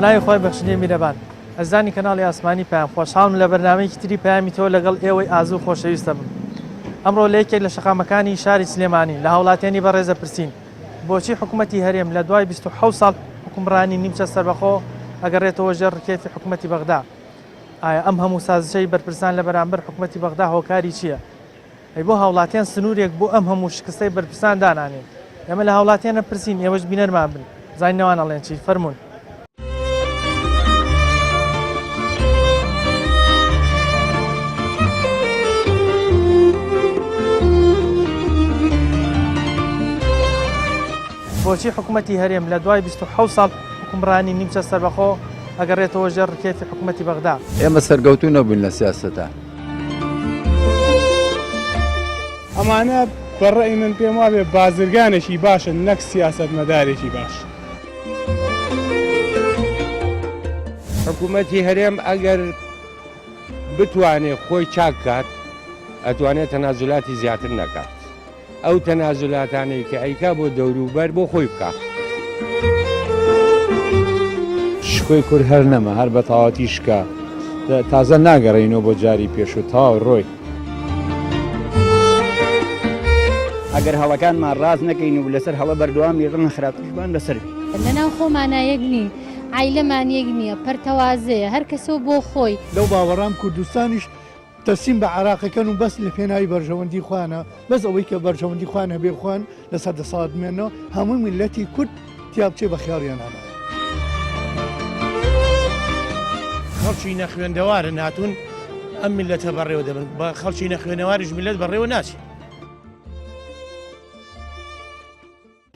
بەناوی خۆی بەخشندەی میرەبان ئەزانی کەناڵی ئاسمانی پایان خۆشحاڵم لە بەرنامەیەکی تری پامی تۆ لەگەڵ ئێوەی ئازوو خۆشەویستە بم. ئەمڕۆ لە یەکێک لە شەقامەکانی شاری سلێمانی لە هاوڵاتیانی بەڕێزە پرسین بۆچی حکوومەتی هەرێم لە دوای 27 ساڵ حکومڕانی نیمچە سەربەخۆ ئەگەڕێتەوە ژێر ڕکێفی حکوومەتی بەغدا. ئایا ئەم هەموو سازشەی بەرپرسان لە بەرامبەر حکوومەتی بەغدا هۆکاری چییە؟ ئەی بۆ هاوڵاتیان سنوورێک بۆ ئەم هەموو شکستەی بەرپرسان دانانێن؟ ئێمە لە هاوڵاتیانە پرسین، ئێوەش بینەرمان بن، زانینەوان ئەڵێن چی فەرموون. بۆچی حکوومەتی هەرێم لە دوای 27 ساڵ حکومڕانی نیمچە سەربەخۆ ئەگەڕێتەوە ژێر ڕکێفی حکوومەتی بەغدا؟ ئێمە سەرگەوتوو نەبووین لە سیاسەتە. ئەمانە بەڕێی من پێم وابێ بازرگانێکی باشن، نەک سیاسەتمەدارێکی باش. حکوومەتی هەرێم ئەگەر بتوانێت خۆی چاک کات ئەتوانێت تەنازولاتی زیاتر نەکات. ئەو تەنازولاتانەی کە ئەیکا بۆ دەوروبەر بۆ خۆی بکات. شکۆی کورد هەر نەما هەر بە تەواوەتی شکا تازە ناگەڕێنەوە بۆ جاری پێش و تاو ڕۆی. ئەگەر هەڵەکانمان ڕاز نەکەین و لەسەر هەڵە بەردەوامی ڕەنگە خراپترشبان لەسەر بێ. لەناو خۆمانە یەک نین، عیلەمان یەک نییە، پەرتەوازەیە، هەر کەسەوە بۆ خۆی. لەو باوەڕام کوردستانیش تەسیم بە عراقەکەن و بەس لە پێناوی بەرژەوەندی خوانە، بەس ئەوەی کە بەرژەوەندی خوانە بێ خوان لە سەدەساڵمێنەوە هەموو میلەتی کورد تیا بچێ بە خیاڵیان نامایە. خەڵکی نەخوێندەوارن هاتوون ئەم میلەتە بەڕێوە دەبن، بە خەڵکی نەخوێنەواریش میلەت بەڕێوە ناچێت.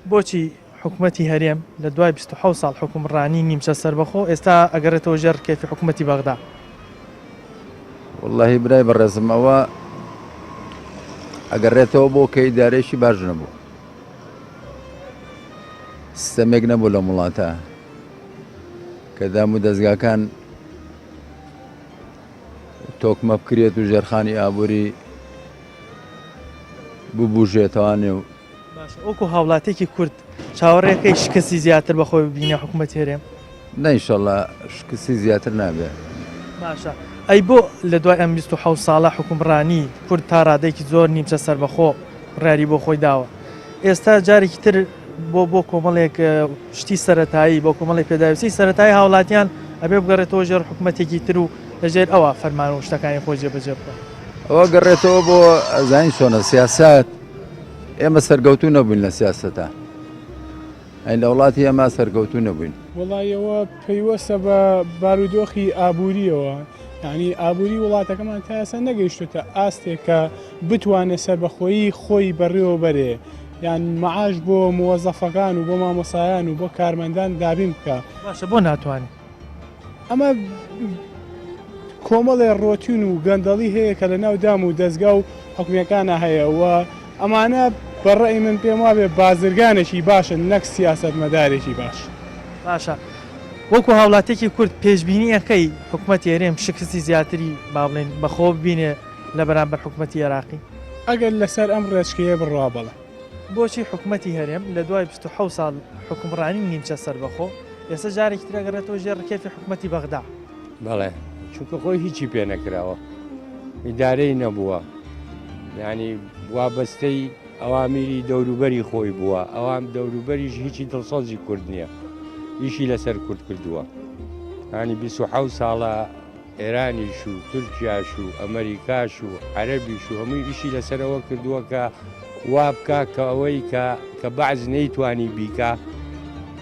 بۆچی حکوومەتی هەرێم لە دوای 27 ساڵ حکومڕانی نیمچە سەربەخۆ ئێستا ئەگەڕێتەوە ژێر ڕکێفی حکوومەتی بەغدا؟ وەڵڵاهی برای بەڕێزم ئەوە ئەگەڕێتەوە بۆ کە ئیدارەیەکی باش نەبوو، سیستەمێک نەبوو لە وڵاتە کە دام و دەستگاکان تۆکمە بکرێت و ژێرخانی ئابووری ببوژێتەوانێ و وەکو هاوڵاتێکی کورد چاوەڕێەکەی شکستی زیاتر بەخۆی ببینە حکوومەتی هەرێم؟ نەئینشەڵڵا شکستی زیاتر نابێت. باشە، ئەی بۆ لە دوای ئەم 27 ساڵە حکومڕانی کورد تا ڕادێکی زۆر نیمچە سەربەخۆ ڕیاری بۆ خۆی داوە، ئێستا جارێکی تر بۆ کۆمەڵێک شتی سەرەتایی بۆ کۆمەڵی پێداویستی سەرەتایی هاوڵاتیان ئەبێ بگەڕێتەوە ژێر حکوومەتێکی تر و لەژێر ئەوە فەرمان و شتەکانی خۆی جێبەجێ بکات. ئەوە گەڕێتەوە بۆ ئەزانین چۆنە سیاسەت. ئێمە سەرگەوتوو نەبووین لە سیاسەتە، ئەین لە وڵاتی ئێمە سەرگەوتوو نەبووین. وەڵایەوە پەیوەستە بە بارودۆخی ئابووریەوە، یعنی ئابووری وڵاتەکەمان تا ئێستا نەگەیشتوتە ئاستێک کە بتوانێت سەربەخۆیی خۆی بەڕێوە بەرێ، یان مەعاش بۆ موەزەفەکان و بۆ مامۆسایان و بۆ کارمەندان دابین بکە. باشە بۆ ناتوانین؟ ئەمە کۆمەڵێ ڕۆتین و گەندەڵی هەیە کە لە ناو دام و دەستگا و حکوومیەکانە هەیە و ئەمانە بەڕێی من پێم وابێ بازرگانێکی باشن، نەک سیاسەتمەدارێکی باش. باشە، وەکو هاوڵاتێکی کورد پێشبینیەکەی حکوومەتی هەرێم شکستی زیاتری با بڵێن بەخۆ ببینێ لە بەرامبەر حکوومەتی عێراقی؟ ئەگەر لەسەر ئەم ڕێچکەیە بڕوا بڵێ. بۆچی حکوومەتی هەرێم لە دوای 27 ساڵ حکومڕانی نیمچە سەربەخۆ ئێستا جارێکی تر ئەگەڕێتەوە ژێر ڕکێفی حکوومەتی بەغدا؟ بەڵێ، چونکە خۆی هیچی پێ نەکراوە، ئیدارەی نەبووە، یعنی وابەستەی ئەوامیری دەوروبەری خۆی بووە، ئەوام دەوروبەریش هیچی دڵسۆزی کورد نییە، ئیشی لەسەر کورد کردووە. ینی 27 ساڵە ئێرانیش و تورکیاش و ئەمریکاش و عەرەبیش و هەمووی ئیشی لەسەرەوە کردووە کە وا بکە کە ئەوەی کە بەعز نەیتوانی بیکە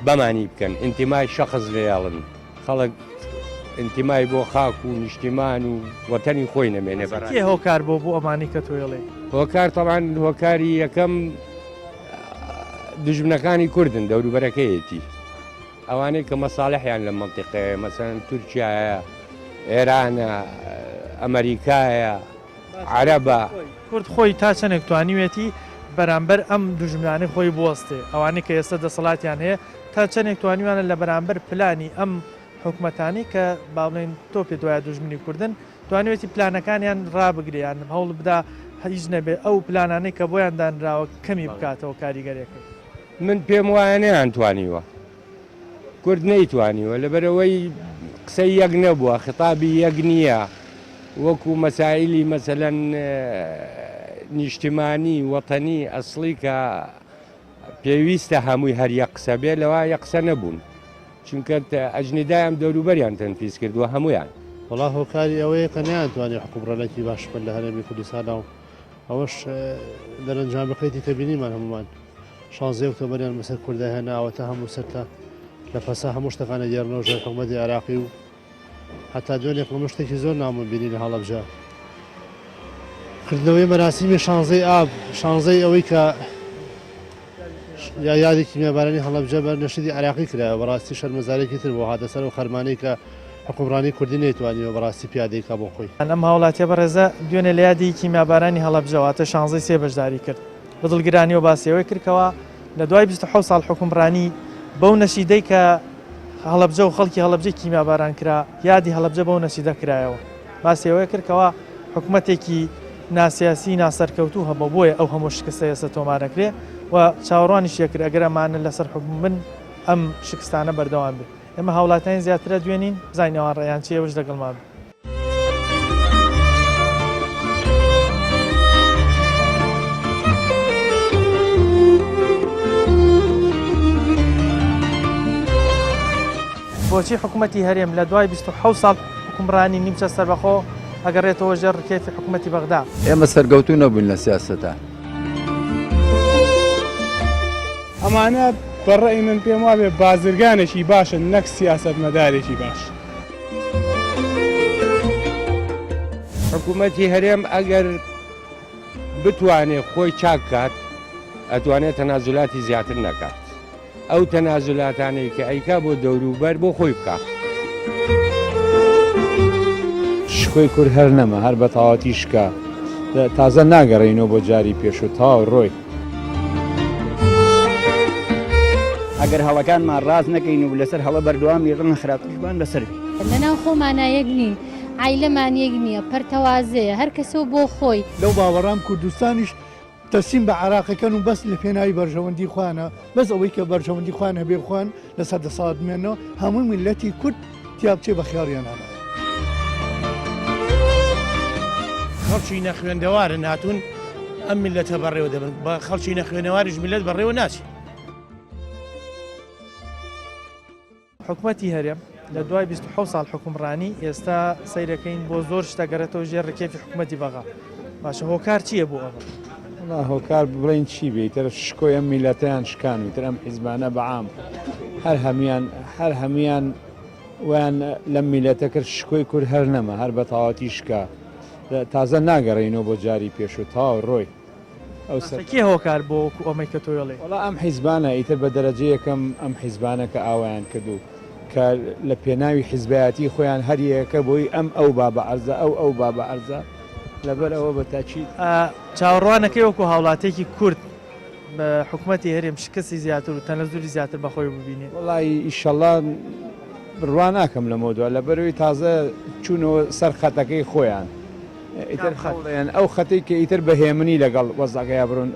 بەمانی بکەن، ئینتیمای شەخص لێیاڵن، خەڵک ئینتیمای بۆ خاک و نیشتیمان و وەتەنی خۆی نەمێنێ. کێ هۆکار بۆ ئەمانی کە تۆیڵێ؟ هۆکار تەمان هۆکاری یەکەم دژمنەکانی کوردن، دەوروبەرەکەیەتی ئەوانەی کە مەساڵحیان لە مەنتیقەیە، مەسەڵەن تورکیایە، ئێرانە، ئەمریکایە، عەرەبە. کورد خۆی تا چەندێک توانیوێتی بەرامبەر ئەم دوژمنانەی خۆی بوەستێ، ئەوانەی کە ئێستا دەسەڵاتیان هەیە تا چەندێک توانیوانە لە بەرامبەر پلانی ئەم حکوومەتانی کە باڵێن تۆ پێ دوای دوژمنی کوردن توانێتی پلانەکانیان ڕابگریان هەوڵ بدا هیچ نەبێ ئەو پلانانەی کە بۆیان دانراوە کەمی بکاتەوە کاریگەرێکە. من پێم وایە نەیان توانیوە، کورد نەیتوانیوە لەبەرەوەی قسەی یەک نەبووە خطابی یەک نییە وەکو مەسائلی مەسەلەن نیشتیمانی وەتەنی ئەسڵی کە پێویستە هەمووی هەر یەک قسە بێ لەوە یەک قسە نەبوون چونکە ئەجنیدایان دەوروبەریان تەنفیز کردووە هەمویان وڵا هۆکاری ئەوەیە کە نەیانتوانێت حکومڕەنێکی باش بن لە هەرێمی کوردستانە و ئەوەش دەرەنجامەکەیتی کەبینیمان هەمومان 16 ئۆکتۆبەریان بەسەر کوردە هێناوەتە هەموو سەرتە لە پەسا هەموو شتەکانە دیارنەوە ژێر حکومەتی عێراقی و حتا دوێنێک لەمە شتێکی زۆر نامەبینی لە هەڵەبجە کردنەوەی مەراسیمی 16 ئاب 16 ئەوەی کە یا یادێکی میێبارانی هەڵەبجە بەر نەشیدی عێراقی کرایەوە بەڕاستی شەرمەزارێکی تر بۆ هاتە سەر و خەرمانەی کە حکومڕانی کوردی نەیتوانیوە بەڕاستی پیادەیکا بۆ خۆی ئەم هاوڵاتیە بەڕێزە دوێنێ لە یادێکی میێبارانی هەڵەبجەواتە 16 سێ بەشداری کرد بەدڵگرانی و باسیەوەی کردکەوە لە دوای 27 ساڵ حکومڕانی بەو نەشیدەی کە هەڵەبجە و خەڵکی هەڵەبجە کیمیاباران کرا یادی هەڵەبجە بەو نەشیدە کرایەوە باسیەوەی کردکەوە حکوومەتێکی ناسیاسی ناسەرکەوتوو هەبە بۆیە ئەو هەموو شکستە ئێستا تۆمارەکرێ و چاوەڕوانیش یەکرد ئەگەرەمانە لەسەر حکم بن ئەم شکستانە بەردەوام بێت ئێمە هاوڵاتیان زیاترە دوێنین بزانینەوە ڕێیان چی ئەوش لەگەڵمان بێت بۆچی حکوومەتی هەرێم لە دوای 27 ساڵ حکومڕانی نیمچە سەربەخۆ ئەگەڕێتەوە ژێر ڕکێفی حکوومەتی بەغدا ئێمە سەرگەوتوو نەبووین لە سیاسەتە ئەمانە بەڕێی من پێم وابێ بازرگانێکی باشن نەک سیاست مەدارێکی باش حکوومەتی هەرێم ئەگەر بتوانێت خۆی چاک کات ئەتوانێت تەنازولاتی زیاتر نەکات ئەو تەنازولاتانەی کە ئەیکا بۆ دەوروبەر بۆ خۆی بکات شکۆی کورد هەر نەما هەر بە تەواوەتی شکا تازە ناگەڕێنەوە بۆ جاری پێش و تاو ڕۆی ئەگەر هەڵەکانمان ڕاز نەکەین و لەسەر هەڵە بەردەوامی ڕەنە خراپتیشبان بەسەروی لەناو خۆمانە یەک نین عیلەمان یەک نییە پەرتەوازەیە هەر کەسە بۆ خۆی لەو باوەڕام کوردستانیش تەسیم بە عراقەکەن و بەس لە پێناوی بەرژەوەندی خوانە بەس ئەوەی کە بەرژەوەندی خوان هەبێ خوان لە سەدەسەڵات بمێنەوە هەموو میلەتی کورد تیا بچێ بە خیاڵیانانە خەڵکی نەخوێندەوارن هاتوون ئەم میلەتە بەڕێوە دەبن بە خەڵکی نەخوێنەواریش میلەت بەڕێوە ناچێت حکوومەتی هەرێم لە دوای 27 ساڵ حکومڕانی ئێستا سەیرەکەین بۆ زۆر شتە گەڕێتەوە ژێر ڕکێفی حکوومەتی بەغا باشە هۆکار چییە بۆ ئەوە هۆکار بڵین چی بێت ترە شکۆی ئەم میلەتەیان شکان و تر ئەم حیزبانە بەعام هەر هەمیان ویان لەم میلەتە کرد شکۆی کورد هەر نەما هەر بە تەواوەتی شکا تازە ناگەڕێنەوە بۆ جاری پێش و تاو ڕۆی ئەو کێ هۆکار بۆ ئەمەی کە تۆڵێ وڵا ئەم حیزبانە ئیتر بە دەرەجە یەکەم ئەم حیزبانە کە ئاوایان کردو کە لە پێناوی حیزبایەتی خۆیان هەریەکە بۆی ئەم ئەو بابە عەرزە ئەو بابە عەرزە لەبەر ئەوە بە تاچیت چاوەڕوانەکەی وەکو هاوڵاتێکی کورد بە حکوومەتی هەرێم شکستی زیاتر و تەنەزولی زیاتر بەخۆی ببینێت وڵی ئیشەڵا بڕوا ناکەم لە مۆدووە لەبەرەوەی تازە چوونەوە سەر خەتەکەی خۆیان ئیتر خەڵیان ئەو خەتەی کە ئیتر بەهێمنی لەگەڵ وەزاگەیا بڕون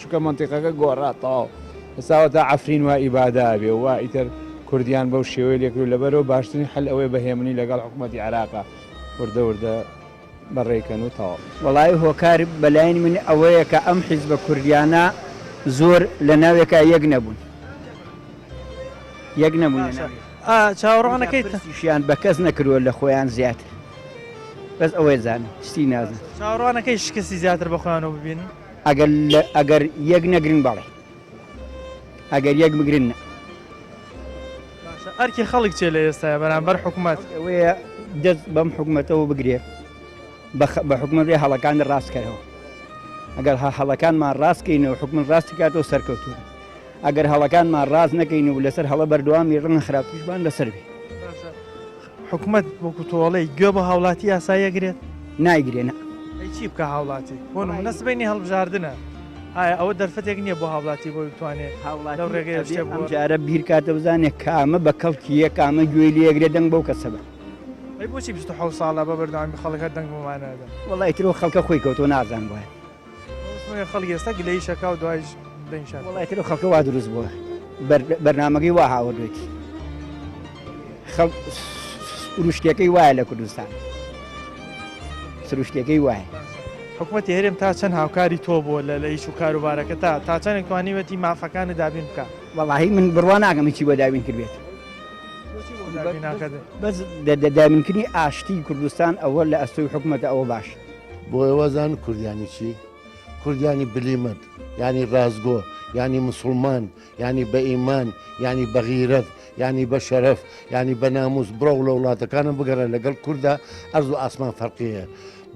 چووکە منتیقەکە گۆڕاتەوە ئێستاوە تا عەفرین وا ئیبادا بێ وا ئیتر کوردیان بەو شێوەی لێکرد و لەبەرەوە باشترین حل ئەوەی بەهێمنی لەگەڵ حکوومەتی عێراقا وردە بەڕێکەن و تەواو وڵای هۆکار بەلایانی من ئەوەیە کە ئەم حیزبە کوردیانە زۆر لە ناوێکە یەک نەبوون چاوەڕوانەکەیشیان بە کەس نەکردووە لە خۆیان زیاتر بەس ئەوەی زانن شتی نازن چاوەڕوانەکەی شکستی زیاتر بە خۆیانەوە ببینن ئەگەر یەک نەگرن بەڵێ ئەگەر یەک بگرن ئەرکی خەڵک چێ لە ئێستاە بەرامبەر حکوومەت ئەوەیە دەست بەم حکوومەتەوە بگرێت بە حکومەت ڕاستکەرەوە ئەگەر هەڵەکانمان ڕاستکەینەوە حکومت ڕاستی کاتەوە سەرکەوتوون ئەگەر هەڵەکانمان ڕاست نەکەین و لەسەر هەڵە بەردەوامی ڕەنە خراپتیشبان لەسەر بێ حکوومەت وەکو تۆڵەی گوێ بە هاوڵاتی یاسایەگرێت نایگرێنە چی بکە هاوڵاتی بۆ نەسبینی هەڵبژاردنە ئایا ئەوە دەرفەتێک نییە بۆ هاوڵاتی بۆ بتوانێت لەو ڕێگەی جارە بیرکاتە بزانێت کامە بە کەڵکیە کامە گوێی لێگرێت دەنگ بەو کەسەبە بۆچی 27 ساڵە بە بەردەوامی خەڵکە دەنگ بمانەدا وڵی ترەوە خەڵکە خۆی کەوتۆ نازان وایە خەڵک ئێستا گلەی شەکا و دوایش دەنگشان وڵی ترەوە خەڵکە وا دروست بووە بەرنامەکەی وا هاوردوێتی سروشتەکەی وایە لە کوردستان سروشتەکەی وایە حکوومەتی هەرێم تا چەند هاوکاری تۆ بووە لە هیچ و کاروبارەکە تا چەندێک توانیوەتی مافەکانی دابین بکە وەڵاهی من بڕوا ناکەم هیچی بۆ دابین کردێت بەس دامینکردنی ئاشتی کوردستان ئەوە لە ئەستۆی حکوومەتە ئەوە باش بۆ ئێوەزان کوردیانی چی؟ کوردیانی بلیمت ینی ڕازگۆ ینی مسلمان ینی بە ئیمان ینی بە غیرەت ینی بە شەرەف ینی بە ناموس بڕۆ لە وڵاتەکانم بگەڕە لەگەڵ کووردا ئەرز و ئاسمان فەرقیە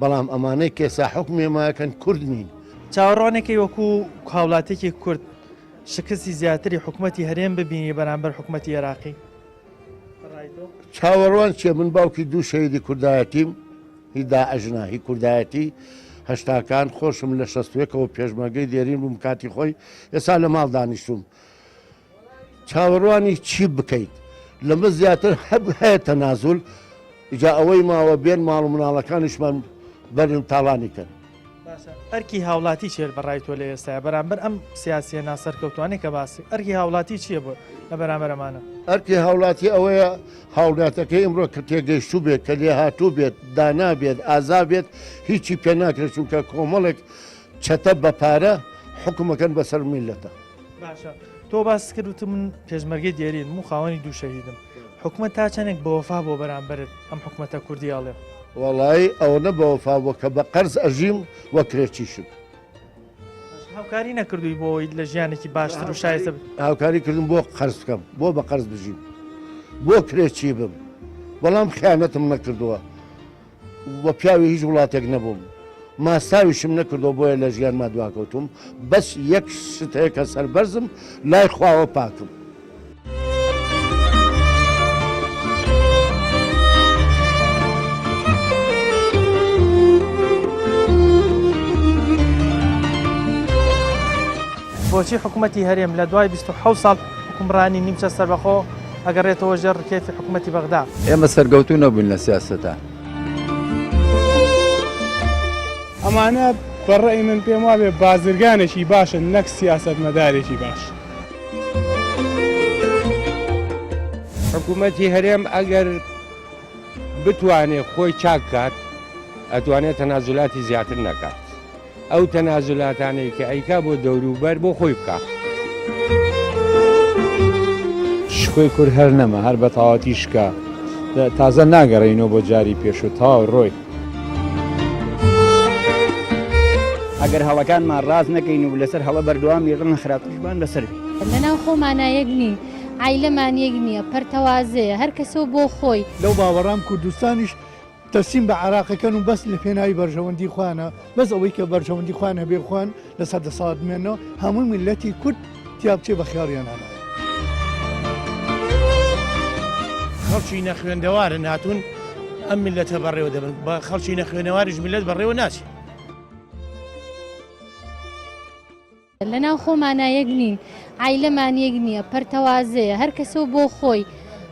بەڵام ئەمانەی کێسا حکومێماکەن کورد نین چاوەڕوانێکی وەکو هاوڵاتێکی کورد شکستی زیاتری حکوومەتی هەرێم ببینی بەرامبەر حکوومەتی عێراقی چاوەڕوان چێ من باوکی دوو شەیدی کوردایەتیم هی داعشنا هی کوردایەتی هەشتاکان خۆشم لە 61ەوە پێشمەرگەی دێرین بووم کاتی خۆی ئێستا لە ماڵ دانیشتوم چاوەڕوانی چی بکەیت لەمە زیاتر هەیە تەنازول ئیجا ئەوەی ماوە بێن ماڵ و مناڵەکانیشمان بەرن تاڵانی کەن ئەرکی هاوڵاتی چێر بەڕای تۆ لە ئێستاە بەرامبەر ئەم سیاسیە ناسەرکەوتوانێک کە باسی ئەرکی هاوڵاتی چییە بۆ لە بەرامبەرەمانە ئەرکی هاوڵاتی ئەوەیە هاوڵاتەکەی ئەمڕۆ کە تێگەیشتوو بێت کە لێ هاتوو بێت دانا بێت ئازا بێت هیچی پێ ناکرێت چونکە کۆمەڵێک چەتە بە پارە حکومەکەن بەسەر میلەتە باشە تۆ باس کردوتم من پێشمەرگەی دێرین و خاوەنی دوو شەهیدم حکوومەت تا چەندێک بە وەفا بۆ بەرامبەرت ئەم حکوومەتە کوردیاڵێ وەڵی ئەوە نە بە وەفا بووە کە بە قەرز ئەژیم وە کرێکیشم هاوکاری نەکردووی بۆی لە ژیانێکی باشتر و شایستە هاوکاری کردم بۆ قەرز بکەم بۆ بە قەرز بژیم بۆ کرێکی بم بەڵام خیانەتم نەکردووە وە پیاوی هیچ وڵاتێک نەبووم ماساویشم نەکردەوە بۆیە لە ژیانما دواکەوتم بەس یەک شت هەیە کە سەربەرزم لای خواوە پاکم بۆچی حکوومەتی هەرێم لە دوای 27 ساڵ حکومڕانی نیمچە سەربەخۆ ئەگەڕێتەوە ژێر ڕکێفی حکوومەتی بەغدا ئێمە سەرگەوتو نەبووین لە سیاسەتە ئەمانە بەڕێی من پێم وابێ بازرگانێکی باشن نەک سیاست مەدارێکی باش حکوومەتی هەرێم ئەگەر بتوانێت خۆی چاک کات ئەتوانێت تەنازولاتی زیاتر نەکات ئەو تەنازولاتانەی کە ئەیکا بۆ دەوروبەر بۆ خۆی بکە شکۆی کورد هەر نەما هەر بە تاواتی شکا تازە ناگەڕینەوە بۆ جاری پێش و تاو ڕۆی ئەگەر هەڵەکانمان ڕاز نەکەین و لەسەر هەڵە بەردەوامی ڕەن خراپتیشمان لەسەر بێ لەناو خۆمانە یەک نین عیلەمان یەک نییە پەرتەوازەیە هەر کەسەوە بۆ خۆی لەو باوەڕام کوردستانیش تەسیم بە عراقەکەن و بەس لە پێناوی بەرژەوەندی خوانە بەس ئەوەی کە بەرژەوەندی خوانە بێ خوان لە سەدەسادمێنەوە هەموو میلەتی کورد تیا بچێ بە خیاریان هەنایە خەڵکی نەخوێندەوارن هاتوون ئەم میلەتە بەڕێوە دەبن بە خەڵکی نەخوێنەواریش میلەت بەڕێوە ناچێت لەناو خۆمانە یەک نین عیلەمان یەک نییە پەرتەوازەیە هەر کەسەوە بۆ خۆی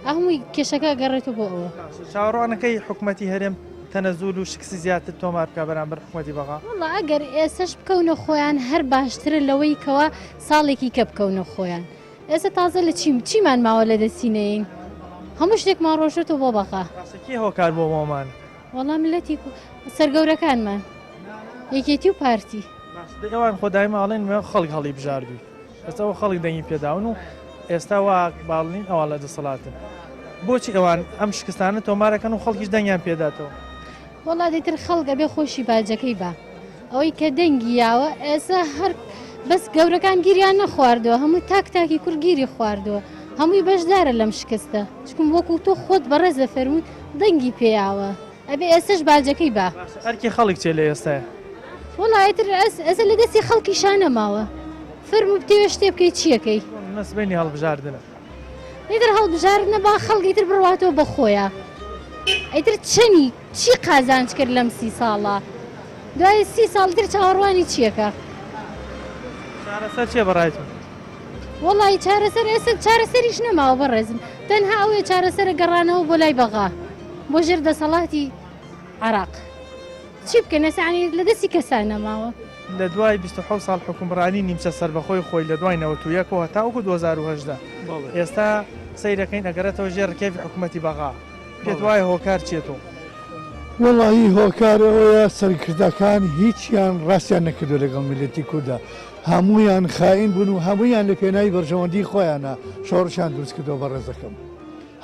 هەمووی کێشەکە گەڕێتەوە بۆ ئەوە چاوەڕوانەکەی حکوومەتی هەرێم تەنەزول و شکستی زیاتر تۆمار بکە بەرامبەر حکوومەتی بەغا وڵا ئەگەر ئێستش بکەونە خۆیان هەر باشترە لەوەی کەوە ساڵێکی کە بکەونە خۆیان ئێستا تازە لە چیمان ماوە لە دەستینەین هەموو شتێکمان ڕۆژێتەوە بۆ بەخا ڕاستەکی هۆکار بۆ مامان وەڵام ملەتی سەرگەورەکانمان یەکێتی و پارتی ئەوان خۆدای ماڵێن خەڵک هەڵی بژاردووی ئێستاەوە خەڵک دەنگی پێداون و ئێستا وا باڵنین ئەوە لە دەسەڵاتن بۆچی ئەوان ئەم شکستانە تۆمارەکەن و خەڵکیش دەنگیان پێداتەوە وەڵا دەیتر خەڵکە بێ خۆشی باجەکەی بە ئەوەی کە دەنگی یاوە ئێستا هەر بەس گەورەکان گیریان نەخواردەوە هەموو تاکی کورگیری خواردەوە هەمووی بەشدارە لەم شکستە چکم وەکو تۆ خۆت بەڕێز لە فەرمووت دەنگی پێیاوە ئەبێ ئێستش باجەکەی بە ئەرکی خەڵک چێ لە ئێستاە وڵایتر ئەسە لە دەستی خەڵکی شانەماوە فەرمو بتێوە شتێ بکەیت چیەکەی نسبینی هەڵبژاردنە ئیتر هەڵبژاردنە با خەڵکیتر بڕواتەوە بە خۆیە ئیتر چەنی چی قازانج کرد لەم 30 ساڵە دوای 30 ساڵتر چاوەڕوانی چیەکە چارەسەر چێ بەڕایتون وڵی چارەسەر ئێستا چارەسەریش نەماوە بەڕێزم تەنها ئەوێ چارەسەرە گەڕانەوە بۆ لای بەغا بۆ ژێر دەسەڵاتی عراق چی بکەن ئێسانی لە دەستی کەسان نەماوە لە دوای 27 ساڵ حکومڕانی نیمچە سەربەخۆی خۆی لە دوای 91ەوە تاوەکو 2010 ئێستا قسەی دەکەین ئەگەرێتەوە ژێر کێفی حکوومەتی بەغا پێت وایە هۆکار چێتەوە وەڵی هۆکارەوەیە سەرکردەکان هیچیان ڕاستیان نەکردو لەگەڵ میلەتی کووردا هەمویان خائین بوون و هەمویان لە پێناوی بەرژەوەندی خۆیانە شۆڕشان دروست کردەوە بە ڕێزەکەم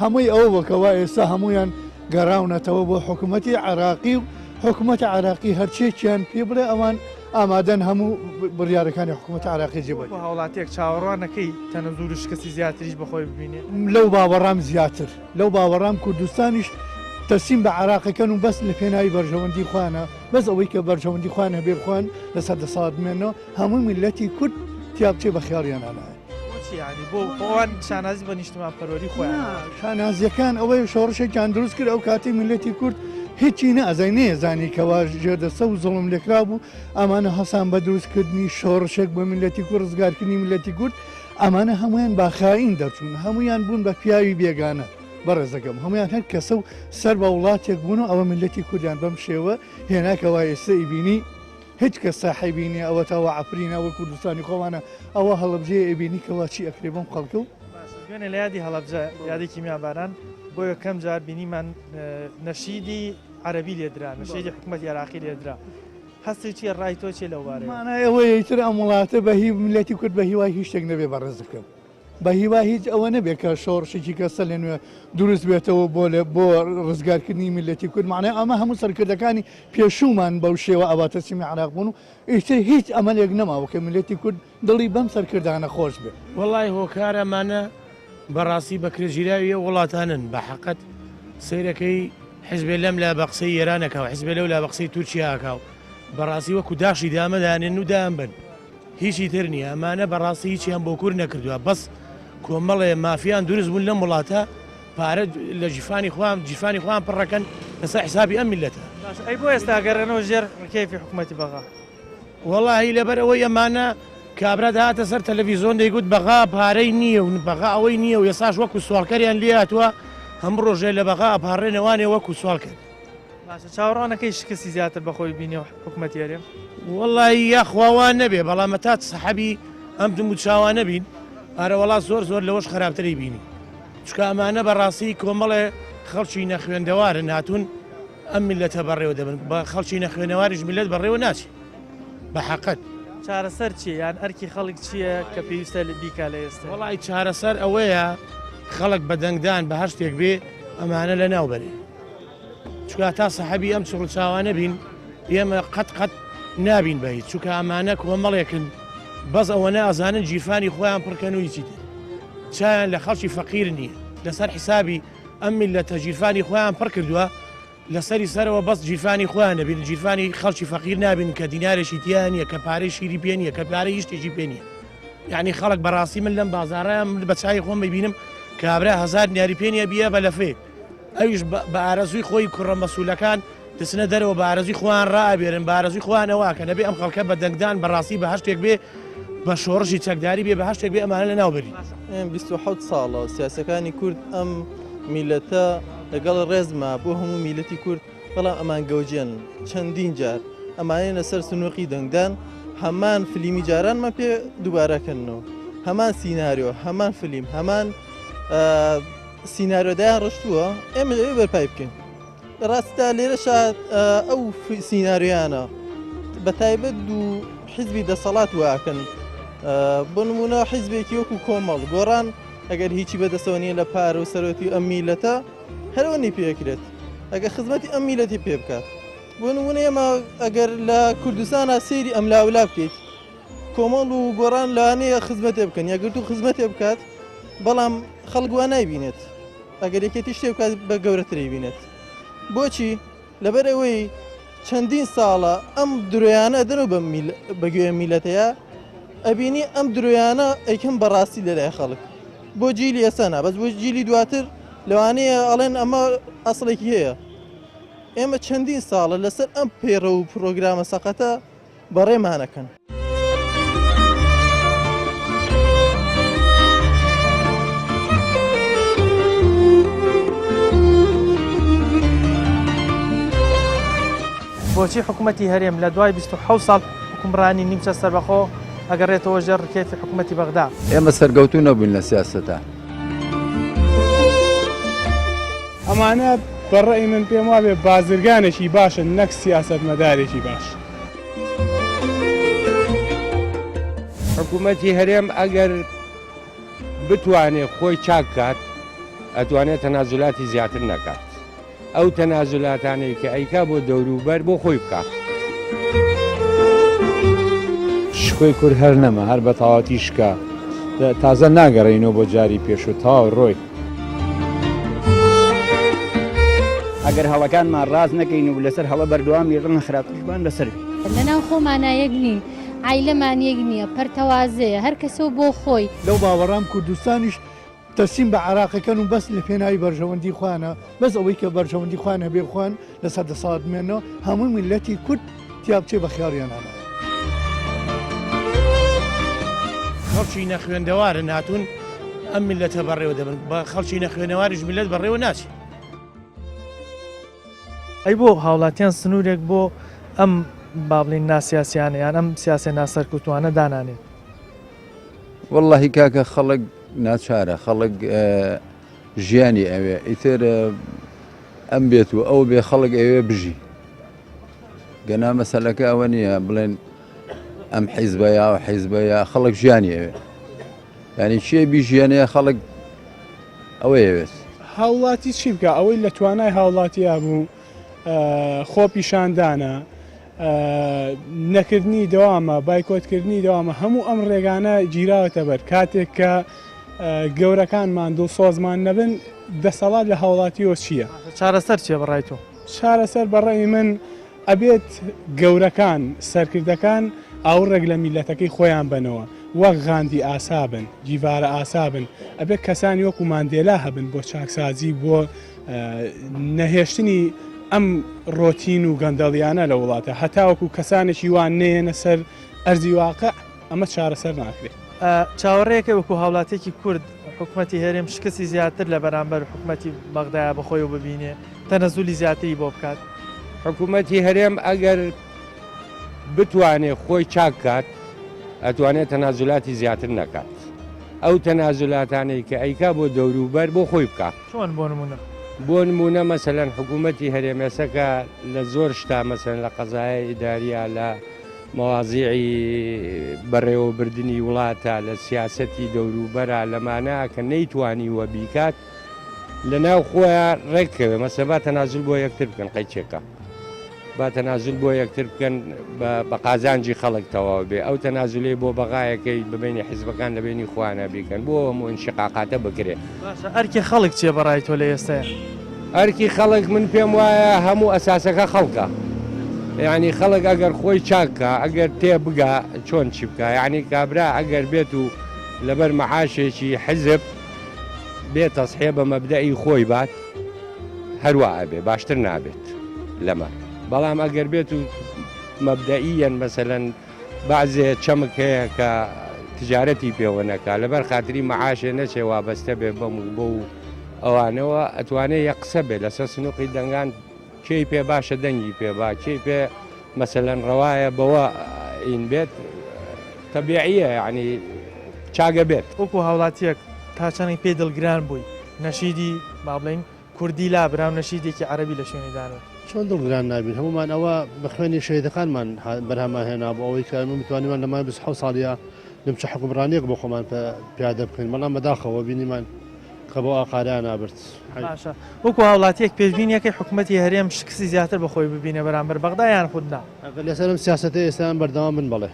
هەمووی ئەوە وەکەوە ئێستا هەمویان گەڕاونەتەوە بۆ حکوومەتی عراقی و حکوومەتی عراقی هەرچێکیان پێ بڵێ ئەوان ئامادەن هەموو بڕیارەکانی حکوومەتی عراقی جێبەجێ هاوڵاتیەک چاوەڕوانەکەی تەنەزور و شکستی زیاتریش بەخۆی ببینێ لەو باوەڕام زیاتر لەو باوەڕام کوردستانیش تەسیم بە عراقەکەن و بەس لە پێناوی بەرژەوەندی خوانە بەس ئەوەی کە بەرژەوەندی خوانە بێ بخوان لە سەدەسادمێنەوە هەموو میلەتی کورد تیابچێ بە خیاڵیانانایە بۆ ئەوان شانازی بە نیشتمان پەروەری خۆیان شانازیەکان ئەوەی شۆڕشێکیان دروست کرد ئەو کاتی میلەتی کورد هیچی نەئەزای نێزانی کەوا ژێردەسە و زڵم لێکرا بوو ئەمانە هەسان بە دروستکردنی شۆڕشێک بە میلەتی کورد ڕزگارکردنی میلەتی کورد ئەمانە هەمویان باخاین دەچوون هەمویان بوون بە پیاوی بێگانە بەڕێزەکەم هەمویان هەر کەسە و سەر بە وڵاتێک بوون و ئەوە میلەتی کوردیان بەم شێوە هێناکەوا ئێستا ئیبینی هیچ کەس ساحیبینی ئەوە تاوە عفرینەوە کوردستانی خۆوانە ئەوە هەڵەبجێ ئەبینی کەوا چی ئەکرێ بەم خەڵکە و دوێنێ لە یادی هەڵەبجە یادێکی میاباران بۆ یەکەم جار بینیمان نەشیدی عەرەبی لێدرا نەشیدی حکوومەتی عێراقی لێدرا هەستی چیە ڕای تۆ چێ لەو بارەیە مانای ئەوەیە تر ئەم وڵاتە بە هی میلەتی کورد بە هیوای هیچ شتێک نەبێ بەڕێزەکەم بە هیوا هیچ ئەوە نەبێت کە شۆڕشێکی کەسە لە نوێ دروست بێتەوە بۆ ڕزگارکردنی میلەتی کورد معنای ئەمە هەموو سەرکردەکانی پێشومان بەو شێوە ئەواتەسیمی عراق بوون و ئیتر هیچ ئەمەلێک نەماوە کە میلەتی کورد دڵی بەم سەرکردانە خۆش بێت وەڵای هۆکارەمانە بەڕاستی بەکرێژیراویە وڵاتانن بە حەقەت سیرەکەی حزبێ لەم لا بە قسەی ئێرانەکەەوە حزبێ لەو لا بە قسەی تورکیاکاو بەڕاستی وەکو داشی دامەدانێن و دام بن هیچی تر نییە ئەمانە بەڕاستی هیچیان بۆ کورد نەکردووە بەس کۆمەڵێ مافیان دروست بوون لەم وڵاتە پارە لە جیفانی خۆیان پڕەکەن لەسەر حسابی ئەم میلەتە ئەی بۆ ئێستا گەڕێنەوە ژێر کێفی حکوومەتی بەغا وەڵاهی لەبەر ئەوەی ئەمانە کابرا داهاتە سەر تەلەڤیزۆن دەیگوت بەغا پارەی نییە و بەغا ئەوەی نییە و ێساش وەکو سوالکەریان لێ هاتووە هەم ڕۆژێ لە بەغا ئەپارڕێنەوانێ وەکو سوال کرد چاوەڕانەکەی شکستی زیاتر بەخۆی بینی و حکوومەتی هەرێم وەڵی یاخواوان نەبێ بەڵام تا سەحەبی ئەم دم و چاوان نەبین ئارەوەڵات زۆر لەوەش خراپتری بینی چکە ئەمانە بەڕاستی کۆمەڵێ خەڵکی نەخوێندەوارن هاتوون ئەم میلەتە بەڕێوە دەبن بە خەڵکی نەخوێنەواریش میلەت بەڕێوە ناچی بە حەقەت چارەسەر چیە یان ئەرکی خەڵک چییە کە پێویستە لە بیکا لە ئێستا وەڵی چارەسەر ئەوەیە خەڵک بە دەنگدان بە هەر شتێک بێ ئەمانە لە ناوبەرێ چکە تا سەحەبی ئەم چڵ چاوانە بین ئێمە قەت نابین بە هیچ چکە ئەمانە کۆمەڵێکن بەس ئەوە نازانن جیرفانی خۆیان پڕکەن و هیچی تر چیان لە خەڵکی فەقیر نییە لەسەر حیسابی ئەم میلەتە جیرفانی خۆیان پڕ کردووە لەسەری سەرەوە بەس جیرفانی خۆیان نەبین جیرفانی خەڵکی فەقیر نابین کە دینارێکی تیان نیە کە پارەی شیری پێ نیە کە پارەی هیچ شتێکی پێ نیە یعنی خەڵک بەڕاستی من لەم بازاڕەیە بە چای خۆم ببینم کابرا 1000 دیاری پێ نیە بیە بە لەفێ ئەویش بە ئارەزووی خۆی کوڕە مەسوولەکان دەچنە دەرەوە بە ئارەزوی خۆیان ڕائبێرن بە ئارەزوی خۆیانەوە کە نەبێ ئەم خەڵکە بە دەنگدان بەڕاستی بە هەر شتێک بێ بە شۆڕژی چەکداری بێ بە هەر شتێک بێ ئەمانە لە ناوبەری 27 ساڵە سیاسەکانی کورد ئەم میلەتە لەگەڵ ڕێزما بۆ هەموو میلەتی کورد بەڵام ئەمان گەوجێن چەندین جار ئەمانە سەر سنووقی دەنگدان هەمان فلیمی جارانمە پێ دووبارەکەنەوە هەمان سیناریۆ هەمان فلیم هەمان سیناریۆدایان ڕشتووە ئێمە ئەوێ بەرپای بکەین ڕاستە لێرەشە ئەو سیناریۆیانە بە تایبەت دوو حیزبی دەسەڵات واکەن بۆ نمونە حیزبێکی وەکو کۆمەڵ گۆڕان ئەگەر هیچی بەدەستەوە نیە لە پارە و سەرۆتی ئەم میلەتە هەرەوەنی پێکرێت ئەگەر خزمەتی ئەم میلەتی پێ بکات بۆ نمونە ئێمە ئەگەر لە کوردستانە سەیری ئەم لاولا بکەیت کۆمەڵ و گۆڕان لەوانەیە خزمەتێ بکەن یاگرت و خزمەتێ بکات بەڵام خەڵک وا نایبینێت ئەگەر یەکێتی شتێ بکات بە گەورەتری بینێت بۆچی لەبەر ئەوەی چەندین ساڵە ئەم درۆیانە دەنەوە بەگوێ میلەتەیە ئەبینی ئەم درۆیانە ئەیکەم بەڕاستی لەلای خەڵک بۆ جیلی ئێسانا بەس بۆ جیلی دواتر لەوانەیە ئەڵێن ئەمە ئەسڵێکی هەیە ئێمە چەندین ساڵە لەسەر ئەم پێڕە و پرۆگرامە سەقەتە بەڕێمانەکەن بۆچی حکوومەتی هەرێم لە دوای 27 ساڵ حکومڕانی نیمچە سەربەخۆ ئەگەڕێتەوە ژێر ڕکێفی حکوومەتی بەغدا ئێمە سەرگەوتوو نەبووین لە سیاسەتە ئەمانە بەڕێی من پێم وابێ بازرگانێکی باشن نەک سیاست مەدارێکی باش. حکوومەتی هەرێم ئەگەر بتوانێت خۆی چاک کات ئەتوانێت تەنازولاتی زیاتر نەکات. ئەو تەنازولاتانەی کە ئەیکا بۆ دەوروبەر بۆ خۆی بکات. شکۆی کورد هەر نەما هەر بە تەواوەتی شکا تازە ناگەڕێنەوە بۆ جاری پێش و تاو ڕۆی. ئەگەر هەڵەکانمان ڕاز نەکەین و لەسەر هەڵە بەردەوامی ڕەنگە خراپترمان بەسەر لەناو خۆمانە یەک نین عیلەمان یەک نییە پەرتەوازەیە هەر کەسەوە بۆ خۆی لەو باوەڕام کوردستانیش تەسیم بە عراقەکەن و بەس لە پێناوی بەرژەوەندی خوانە بەس ئەوەی کە بەرژەوەندی خوانە بێ خوان لەسەر دەسەڵاتمێنەوە هەموو میلەتی کورد تیا بچێ بە خیاریانانە. خەڵکی نەخوێندەوارن هاتوون ئەم میلەتە بەڕێوە دەبن بە خەڵکی نەخوێنەواریش میلەت بەڕێوە ناچێت. ئەی بۆ هاوڵاتیان سنوورێک بۆ ئەم بابلین ناسیاسیانە یان ئەم سیاسی ناسەرکوتوانە دانانێت. واللهی کاکە خەڵک ناچارە خەڵک ژیانی ئەوێ ئیتر ئەم بێت و ئەو بێ خەڵک ئەوێ بژی گەنا مەسەلەکە ئەوە نییە بڵێن ئەم حیزبەیە و حیزبەیە خەڵک ژیانی ئەوێ ینی چیە بیژیانەیە خەڵک ئەوەیەوێت. هاوڵاتی چی بکە ئەوەی لە توانای هاوڵاتیە بوو خۆ پیشاندانە نەکردنی دەوامە بایکۆتکردنی دەوامە هەموو ئەم ڕێگانە گیراوەتە بەر کاتێک کە گەورەکانمان دڵسۆزمان نەبن دەسەڵات لە هاوڵاتیەوە چییە؟ چارەسەر چیە بەڕای تۆ؟ چارەسەر بەڕێی من ئەبێت گەورەکان سەرکردەکان ئاوڕێک لە میلەتەکەی خۆیان بنەوە وەک غاندی ئاسابن جیڤارە ئاسابن ئەبێت کەسانی وەکو ماندێلا هەبن بۆ چاکسازی بۆ نەهێشتنی ئەم ڕۆتین و گەندەڵیانە لە وڵاتە هەتاوەکو کەسانێکی وان نێنە سەر ئەرزی واقع ئەمە چارەسەر ناکرێت. چاوەڕێیەکە وەکو هاوڵاتێکی کورد حکوومەتی هەرێم شکستی زیاتر لە بەرامبەر حکوومەتی بەغدایە بەخۆی و ببینێ تەنەزولی زیاتری بۆ بکات. حکوومەتی هەرێم ئەگەر بتوانێت خۆی چاک کات ئەتوانێت تەنازولاتی زیاتر نەکات. ئەو تەنازولاتانەی کە ئەیکا بۆ دەوروبەر بۆ خۆی بکات. چۆن بۆ نمونە؟ بۆ نمونە مەسەلەن حکوومەتی هەرێمێسەکە لە زۆر شتا مەسەن لە قەزایە ئیداریە لە مەوازیعی بەڕێوەبردننی وڵاتە لە سیاسەتی دەوروبەرە لەمانە کە نەیتوانی وە بیکات لە ناو خۆیان ڕێککەوێ مەسە با تەنازل بۆ یەکتر بکەن قەیچێکە با تەنازل بۆ یەکتر بکەن بە قازانجی خەڵک تەواو بێ ئەو تەنازلەی بۆ بەغایەکەی ببینی حیزبەکان لە بینی خوانە بیکەن بۆ هەموو انشقاقاتە بکرێ. باشە ئەرکی خەڵک چێ بەڕای تۆ لە ئێستاە؟ ئەرکی خەڵک من پێم وایە هەموو ئەساسەکە خەڵکە. یعنی خەڵک ئەگەر خۆی چاکە ئەگەر تێ بگا چۆن چی بکە یعنی کابرا ئەگەر بێت و لەبەر مەعاشێکی حزب بێت تەسحێ بە مەبدەئی خۆی بات هەروە ئەبێ باشتر نابێت لەمە. بەڵام ئەگەر بێت و مەبدەئیەن مەسەلەن بەعزێ چەمک هەیە کە تجارەتی پێوە نەکا لەبەر خاتری مەعاشێ نەچێ وابەستە بێ بەم بۆ و ئەوانەوە ئەتوانێت یە قسە بێت لەسەر سنووقی دەنگان کێی پێ باشە دەنگی پێ با کێی پێ مەسەلەن ڕەوایە بەوە ئین بێت تەبیعیە یعنی چاگە بێت. وەکو هاوڵاتیەک تا چەندێک پێی دڵگران بووی نەشیدی با بڵین کوردی لا براو نەشیدێکی عەرەبی لە شوێنی دانێت. چۆن دڵگران نابین هەمومان ئەوە بە خوێنی شەهیدەکانمان بەرهەمان هێنا بۆ ئەوەی کە من بتوانیمان لەمای 27 ساڵیە لەمچە حکومڕانیەک بۆ خۆمان پیادە بکەین بەڵام بەداخەوە بینیمان کە بۆ ئاقاریان نابرد. باشە وەکو هاوڵاتیەک پێشبینیەکەی حکوومەتی هەرێم شکستی زیاتر بەخۆی ببینە بەرامبەر بەغدایان خودنا لەسەرم سیاسەتی ئێستان بەردەوام بن بڵێ.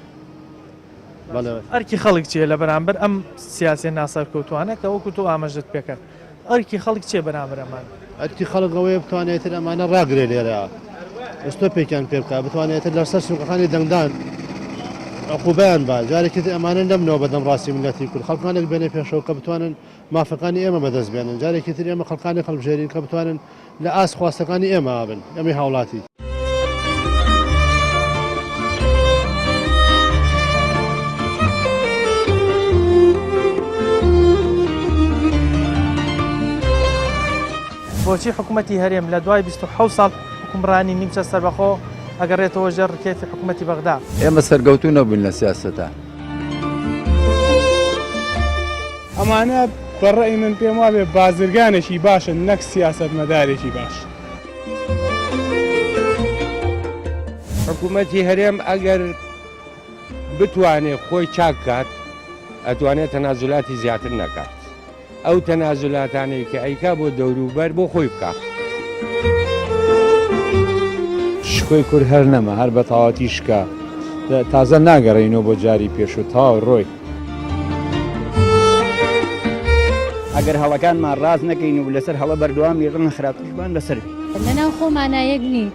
ئەرکی خەڵک چیە لە بەرامبەر ئەم سیاسی ناسەرکەوتوانە کە وەکو تۆ ئاماژت پێکرد ئەرکی خەڵک چێ بەرامبەر ئەمان؟ ئەرکی خەڵک ئەوەیە بتوانێتتر ئەمانە ڕاگرێ لێرە ئەستۆ پێکیان پێ بکە بتوانێتتر لەسەر سوقەکانی دەنگدان عقوبەیان با جارێکی ئەمانە نەبنەوە بەدەم ڕاستی ملەتی کورد خەڵکانێک بێنێ پێشەوە کە بتوانن مافەکانی ئێمە بەدەست بێنن جارێکی تر ئێمە خەڵکانی خەڵبژێرین کە بتوانن لە ئاس خواستەکانی ئێمە بن ئەمی هاوڵاتی. بۆچی حکوومەتی هەرێم لە دوای 27 ساڵ حکومڕانی نیمچە سەربەخۆ ئەگەڕێتەوە ژێر ڕکێفی حکوومەتی بەغدا؟ ئێمە سەرگەوتوو نەبووین لە سیاسەتە. ئەمانە بەڕێی من پێم وابێ بازرگانێکی باشن نەک سیاست مەدارێکی باش. حکوومەتی هەرێم ئەگەر بتوانێت خۆی چاک کات ئەتوانێت تەنازولاتی زیاتر نەکات. ئەو تەنازولاتانەی کە ئەیکا بۆ دەوروبەر بۆ خۆی بکات. شکۆی کورد هەر نەما هەر بە تاواتی شکا تازە ناگەڕێنەوە بۆ جاری پێش و تاو ڕۆی. ئەگەر هەڵەکانمان ڕاز نەکەین و لەسەر هەڵە بەردەوامی ڕەنە خراپیشمان لەسەر لەناو خۆمانایەک نی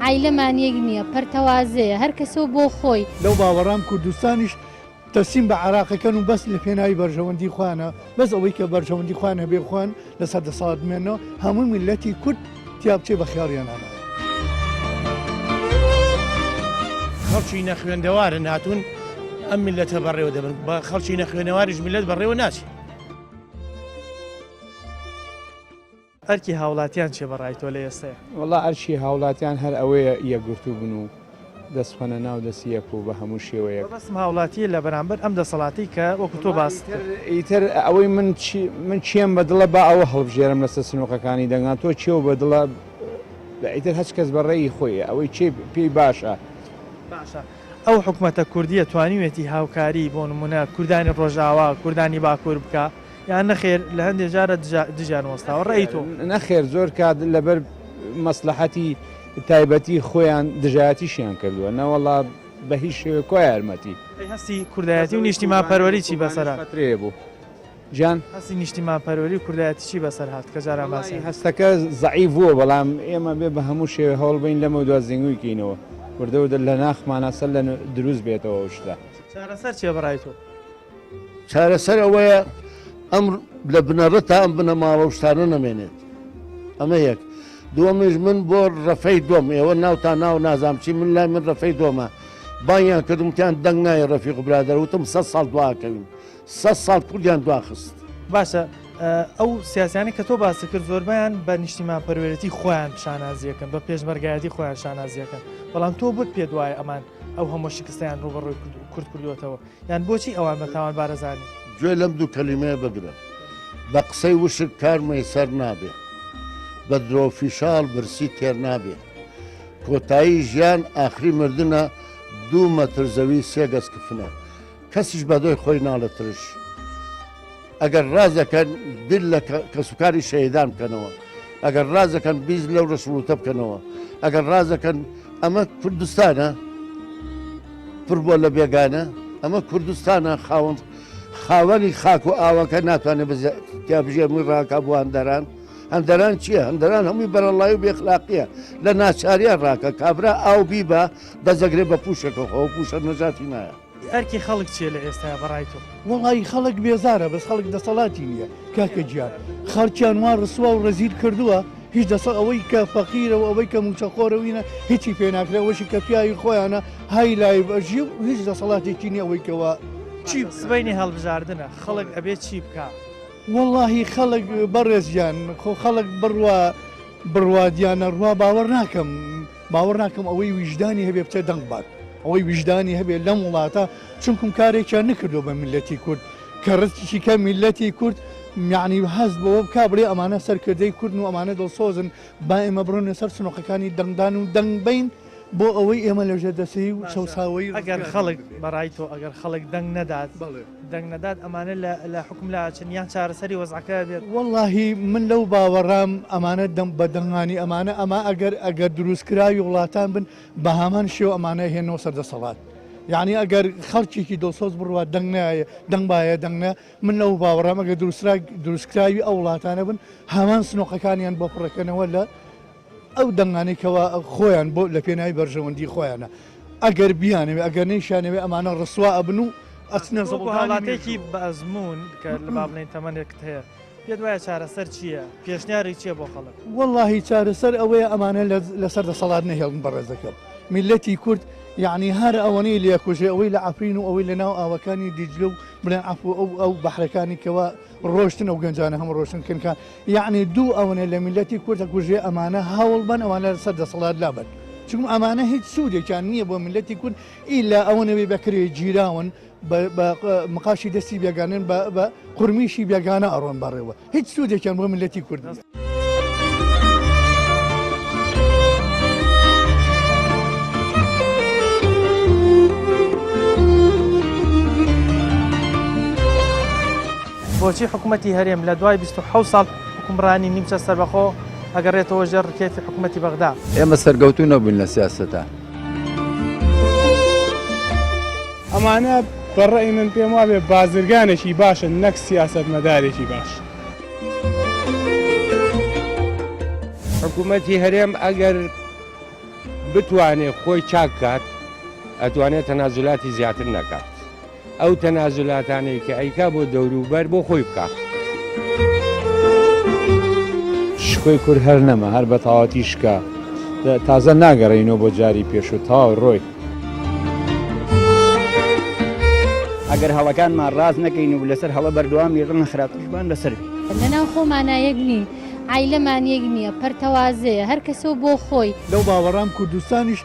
عیلەمان یەک نییە پەرتەوازەیە هەر کەسەوە بۆ خۆی لەو باوەڕام کوردستانیش تەسیم بە عراقەکەن و بەس لە پێناوی بەرژەوەندی خوانە بەس ئەوەی کە بەرژەوەندی خوان هەبێ خوان لەسەر دەسەڵات بمێنەوە هەموو میلەتی کورد تیا بچێ بە خیاڵیانانە. خەڵکی نەخوێندەوارن هاتوون ئەم میلەتە بەڕێوە دەبن بە خەڵکی نەخوێنەواریش میلەت بەڕێوە ناچێت. ئەرکی هاوڵاتیان چێ بەڕای تۆ لە ئێستەیە؟ وەڵا ئەرشی هاوڵاتیان هەر ئەوەیە یەکگرتو بن و دەستخۆنە ناو دەستیەک و بە هەموو شێوەیە بەسم هاوڵاتیە لە بەرامبەر ئەم دەسەڵاتی کە وەکو تۆ باس ئیتر ئەوەی من چیم بەدڵە با ئەوە هەڵبژێرم لەسەر سنووقەکانی دەنگان تۆ چێو بەدڵە ئیتر هەچ کەس بەڕێی خۆیە ئەوەی چێ پێی باشە. باشە ئەو حکوومەتە کوردیە توانیوێتی هاوکاری بۆ نمونە کوردانی ڕۆژاوا کوردانی باکوور بکە یان نەخێر لە هەندێک جارە دژیان وەستاوە ڕێی تۆ؟ نەخێر زۆر کات لەبەر مەسلحەتی تایبەتی خۆیان دژایەتیشیان کردووە نەوەڵا بە هیچ شێوە کۆی یارمەتی. هەستی کوردایەتی و نیشتیمان پەروەری چی بەسەرا بوو جان هەستی نیشتیمان پەروەری و کوردایەتی چی بەسەر هات کە جاران باسی هەستەکە زەعیف بووە بەڵام ئێمە بێ بە هەموو شێوە هەوڵ بین لەمە دو زیینگوی کەینەوە کوردە لە ناخمانە سەر لە دروست بێتەوە شتا. چارەسەر چێ بەڕای تۆ؟ چارەسەر ئەوەیە ئەم لە بنەڕە تا ئەم بنە ماوە شتانە نەمێنێت ئەمە یەک دووەمیش من بۆ ڕەفەی دۆم ئێوە ناوتا ناو نازام چی من لای من ڕەفەی دۆمە بایان کردمتیان دەنگ نایە ڕەفیق برادەر وتم 100 ساڵ دواکەوین 100 ساڵ کوردیان دواخست. باشە ئەو سیاسیانی کە تۆ باسی کرد زۆربیان بە نیشتیمان پەروەرەتی خۆیان شانازیەکەن بە پێشمەرگایەتی خۆیان شانازیەکەن بەڵام تۆ بت پێ دوایە ئەمان ئەو هەموو شکستیان ڕوبەڕۆی کورد کردوێتەوە یان بۆچی ئەوان بە تاوان بارەزانی؟ گوێ لەم دوو کەلیمەیە بگرن بە قسەی وشک کارمەی سەر نابێ بە درۆفیشاڵ برسی تێر نابێ کۆتایی ژیان ئاخری مردنە 2 مەتر زەوی 3 گەز کفنە کەسیش بەدۆی خۆی ناڵەترش ئەگەر ڕازەکەن دل لە کەسوکاری شەیدان بکەنەوە ئەگەر ڕازەکەن بیز لەو ڕسوڵتە بکەنەوە ئەگەر ڕازەکەن ئەمە کوردستانە پڕ بۆ لە بێگانە ئەمە کوردستانە خاوەنی خاک و ئاوەکە ناتوانێت بژێمی ڕاکە بۆ هەندەران هەندەران چییە؟ هەندەران هەمووی بەرەڵای و بێخلاقیە لە ناچاریان ڕاکە کابرا ئاو بیبە دەزەگرێت بە پوشەکە خۆ پوشە نەجاتی نایە. ئەرکی خەڵک چیە لە ئێستا بەڕای تۆ؟ وڵی خەڵک بێزارە بەس خەڵک دەسەڵاتی نییە کاکە گیان خەڵکیان وا ڕسووا و ڕەزیل کردووە هیچ دەسەڵ ئەوەی کە فەقیرەوە ئەوەی کە موچەخۆرەوینە هیچی پێناکرێ ئەوەشی کە پیاوی خۆیانە های لای بەژی و هیچ دەسەڵاتێکی نیە ئەوەی کەەوە چی سبەینی هەڵبژاردنە خەڵک ئەبێت چی بکە؟ واللهی خەڵک بەڕێزیان خۆ خەڵک بڕوادیانە ڕوا باوەڕ ناکەم ئەوەی ویژدانی هەبێ بچە دەنگ بات ئەوەی ویژدانی هەبێت لەم وڵاتە چونکم کارێکیان نکردو بە میلەتی کورد کە ڕستیی کە میلەتی کورد میعنی هەست بەوە بک بڵێ ئەمانە سەرکردەی کورد و ئەمانە دڵسۆزن با ئێمە بڕۆنە سەر سنوقەکانی دەنگدان و دەنگ بین بۆ ئەوەی ئێمە لەژێ دەسی و چەساوی ئەگەر خەڵک بەڕای تۆ ئەگەر خەڵک دەنگ نەدات ئەمانە لە حکم لا چنیان چارەسەری وەزعەکە بێت. واللهی من لەو باوەڕام ئەمانە بە دەنگانی ئەمانە ئەمە ئەگەر دروستکراوی وڵاتان بن بە هامان شێو ئەمانە هێنەوە سەردەسەڵات یعنی ئەگەر خەڵکێکی دڵسۆز بڕوات دەنگ نایە دەنگ باە دەنگە من لەو باوەڕام ئەگەر دروستکراوی ئەو وڵاتانە بن هامان سنوقەکانیان بۆ پڕەکەنەوە لە ئەو دەنگانێکەوە خۆیان بۆ لە پێناوی بەرژەوەندی خۆیانە ئەگەر بیانەوێ ئەگەر نەیشانەوێ ئەمانە ڕسوا ئەبن و ئەچنە زەڵاتێکی بە ئەزمون کە لە بابلین تەمەنێکت هەیە پێت وایە چارەسەر چییە؟ پێشنیاری چییە بۆ خەڵک؟ واللهی چارەسەر ئەوەیە ئەمانە لەسەر دەسەڵات نەهێڵن بەڕێزەکەم میلەتی کورد یعنی هەر ئەوەنەی لێکوژێ ئەوەی لە عفرین و ئەوەی لە ناو ئاوەکانی دیجلە و بڵێن عفو ئەو بەحرەکانی کەەوە ڕۆشتن ئەو گەنجانە هەم ڕۆشنکردکان یعنی دوو ئەوەنە لە میلەتی کورد ئەکوژێ ئەمانە هەوڵ بن ئەوانە لەسەر دەسەڵات لابن چون ئەمانە هیچ سوودێکیان نییە بۆ ملەتی کورد ئیلا ئەوەنەوەی بەکرێ گیراون بە مقاشی دەستی بێگانن بە قورمیشی بێگانە ئەڕۆن بەڕێوە هیچ سوودێکیان بۆ ملەتی کورد. بۆچی حکوومەتی هەرێم لە دوای 27 ساڵ حکومڕانی نیمچە سەربەخۆ ئەگەڕێتەوە ژێر ڕکێفی حکوومەتی بەغدا؟ ئێمە سەرگەوتو نەبووین لە سیاسەتە. ئەمانە بەڕێی من پێم وابێ بازرگانێکی باشن نەک سیاست مەدارێکی باش. حکوومەتی هەرێم ئەگەر بتوانێت خۆی چاک کات ئەتوانێت تەنازولاتی زیاتر نەکات. ئەو تەنازولاتانەی کە ئەیکا بۆ دەوروبەر بۆ خۆی بکات. شکۆی کورد هەر نەما هەر بە تەواوەتی شکا تازە ناگەڕێنەوە بۆ جاری پێش و تاو ڕۆی. ئەگەر هەڵەکانمان ڕاز نەکەین و لەسەر هەڵە بەردەوامی ڕەنە خراپەشبان لەسەر بێ. لەناو خۆمانە یەک نین، عیلەمان یەک نییە، پەرتەوازەیە، هەر کەسەوە بۆ خۆی. لەو باوەڕام کوردستانیش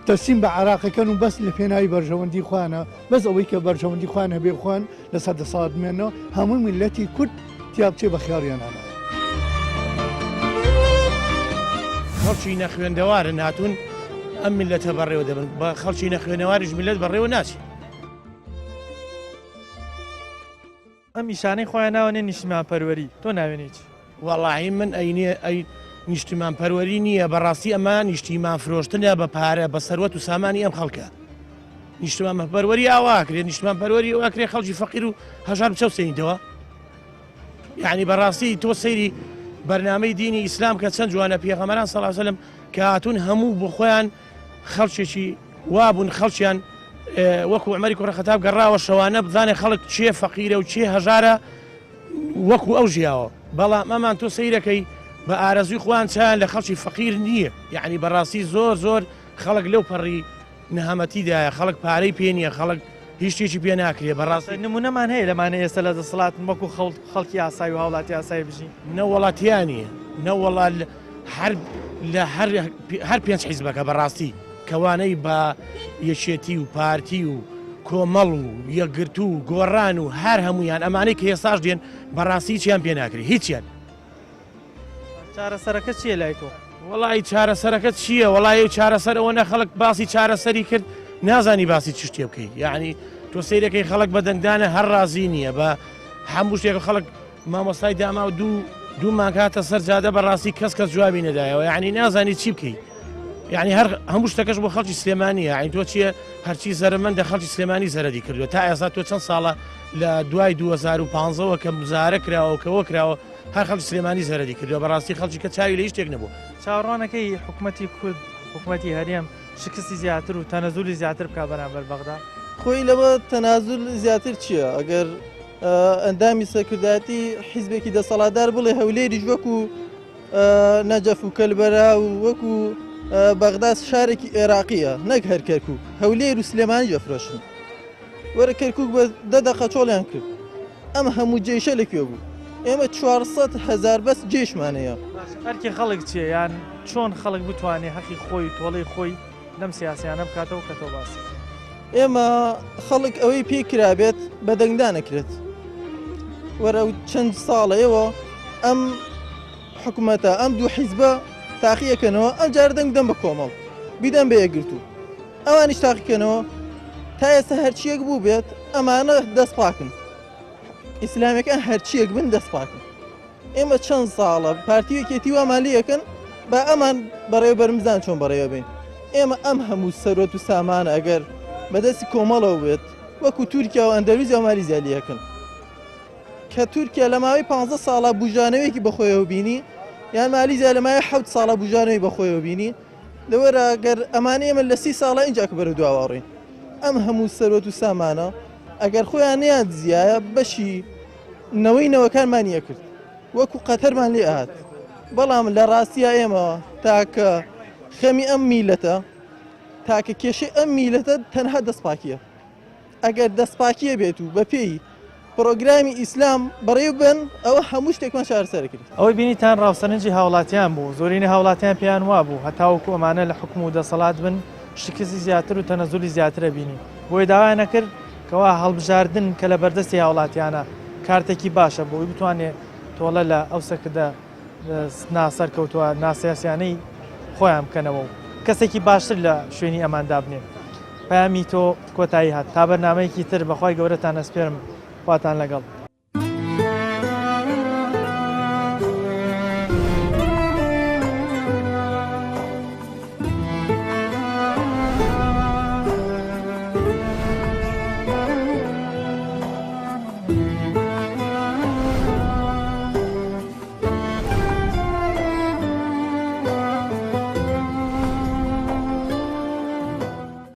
تەسیم بە عراقەکەن و بەس لە پێناوی بەرژەوەندی خوانە بەس ئەوەی کە بەرژەوەندی خوانە بێ خوان لە سەدەساڵمێنەوە هەموو میلەتی کورد تیا بچێ بە خیاریانانە. خەڵکی نەخوێندەوارن هاتوون ئەم میلەتە بەڕێوە دەبن بە خەڵکی نەخوێنەواریش میلەت بەڕێوە ناچێت. ئەم ئیشانەی خۆیان ناوەنێ نیشتمان پەروەری تۆ ناوێنیت؟ وەڵاهی من ئەی نیشتمان پەروەری نییە بەڕاستی ئەمە نیشتیمان فرۆشتنە بە پارە بە سەروەت و سامانی ئەم خەڵکە. نیشتمان پەروەری ئاواکرێت نیشتمان پەروەری ئەوواکرێ خەڵکی فەقیر و هەژار بچە سێنیتەوە. یعنی بەڕاستی تۆ سەیری بەرنامەی دینی ئیسلام کە چەند جوانە پێغەمبەران سەڵڵاهو عەلەیهی وسەلەم کە هاتوون هەموو بۆ خۆیان خەڵکێکی وابوون خەڵکیان وەکو عومەری کوڕە خەتاب گەڕاوە شەوانە بزانێ خەڵک چێ فەقیرە و چێ هەژارە وەکو ئەو ژیاوە. بەڵام ئەمان تۆ سەیرەکەی بە ئارەزوی خۆیان چیان لە خەڵکی فەقیر نییە. یعنی بەڕاستی زۆر خەڵک لەو پەڕی نەهەمەتیدایە خەڵک پارەی پێ نییە خەڵک هیچ شتێکی پێ ناکرێ. بەڕاستی نمونەمان هەیە لەمانە ئێستا لە دەسەڵاتن وەکو خەڵکی ئاسایی و هاوڵاتی ئاسایی بژین نەوەڵاتیانە نەوەڵا لە هەر پێنج حیزبەکە بەڕاستی کەوانەی بە یەکێتی و پارتی و کۆمەڵ و یەکگرتو و گۆڕان و هەر هەمویان ئەمانەی کە ئێستاش دێن بەڕاستی چیان پێ ناکرێت هیچیان. چارەسەرەکە چییە لای تۆ؟ وڵی چارەسەرەکە چییە؟ وڵی و چارەسەر ئەوە نە خەڵک باسی چارەسەری کرد نازانی باسی چ شتێ بکەیت. یعنی تۆ سیرەکەی خەڵک بە دەنگدانە هەر ڕازی نییە بە هەموو شتێک خەڵک مامۆستای داما و دوو ماکاتە سەرجادە بەڕاستی کەس جوابی نەدایەوە. یعنی نازانی چی بکەیت. یعنی هەموو شتەکەش بۆ خەڵکی سلێمانیە. یعنی تۆ چییە هەرچی زەرمەندە خەڵکی سلێمانی زەرەدی کردووە تا ئێستا تۆ چەند ساڵە لە دوای 2015ەوە کە مزارە کراوە کەوە کراوە هەر خەڵکی سلێمانی زەرەدی کردووە. بەڕاستی خەڵکی کە چاوی لە هیچ شتێک نەبوو. چاوەڕوانەکەی حکوومەتی کورد حکوومەتی هەرێم شکستی زیاتر و تەنەزولی زیاتر بکە بەرامبەر بەغدا؟ خۆی لەوە تەنازول زیاتر چییە؟ ئەگەر ئەندامی سەرکردایەتی حیزبێکی دەسەڵاتدار بڵێ هەولێریش وەکو نەجەف و کەلبەرا و وەکو بەغدا شارێکی عێراقیە نەک هەر کەرکووک هەولێر و سلێمانی جەفرۆشن وەرە کەرکووک بە 10 دقە چۆڵیان کرد. ئەم هەموو جێشە لەکوێ بوو؟ ئێمە 400,000 بەس جێشمانەیە. هەرکی خەڵک چییە یان چۆن خەڵک بتوانێت حەقی خۆی تۆڵەی خۆی لەم سیاسیانە بکاتەوە کە تۆ باسی؟ ئێمە خەڵک ئەوەی پێ کرابێت بە دەنگدانەکرێت. وەرە چەند ساڵەیەوە ئەم حکوومەتە ئەم دوو حیزبە تاقیەکەنەوە ئەم جار دەنگ دەم بە کۆمەڵ بیدەم بە یەکگرتو ئەوانیش تاقیکەنەوە تا ئێستا هەرچیەک بوو بێت ئەمانە دەست پاکن ئیسلامیەکان هەرچیەک بن دەست پاکن. ئێمە چەند ساڵە پارتیوەکێتی وامالیەکەن بە ئەمان بەڕێوە بەرمزان چۆن بەڕێوە بین. ئێمە ئەم هەموو سەرۆت و سامانە ئەگەر بەدەستی کۆمەڵەوە بێت وەکو تورکیا و ئەندەرویزیا و مالی زیالیەکەن کە تورکیا لە ماوەی 15 ساڵە بوژانەوەیەکی بەخۆیەوە بینی یان مالیزیا لە مایە 7 ساڵە بوژانەوەی بەخۆیەوە بینی لەوەرە گەر ئەمانە ئێمە لە 30 ساڵە اینجا کە بەرە دواوەڕین. ئەم هەموو سەرۆت و سامانە ئەگەر خۆیان نیان دزیایە بەشی نەوەکانمانیە کرد وەکو قەتەرمان لێ ئاهات. بەڵام لە ڕاستیە ئێمە تاکە خەمی ئەم میلەتە تاکە کێشەی ئەم میلەتە تەنها دەستپاکیە. ئەگەر دەستپاکیە بێت و بە پێی پرۆگرامی ئیسلام بەڕێو بن ئەوە هەموو شتێکمان شارسەر کرد. ئەوەی بینیتان ڕاوسەرنجی هاوڵاتیان بوو زۆرینی هاوڵاتیان پێیان وا بوو هەتاوەکو ئەمانە لە حکم و دەسەڵات بن شکستی زیاتر و تەنەزولی زیاترە بینی بۆی داوای نەکرد کەوا هەڵبژاردن کە لە بەردەستی هاوڵاتیانە کارتێکی باشە بۆی بتوانێت تۆڵە لە ئەو سەکەدا ناسەر کەوتووە ناسیاسیانەی خۆیان بکەنەوە و کەسێکی باشتر لە شوێنی ئەماندا بنێن پامی تۆ کۆتایی هات تا بەرنامەیەکی تر بەخوای گەورەتان ئەسپێرم خواتان لەگەڵ.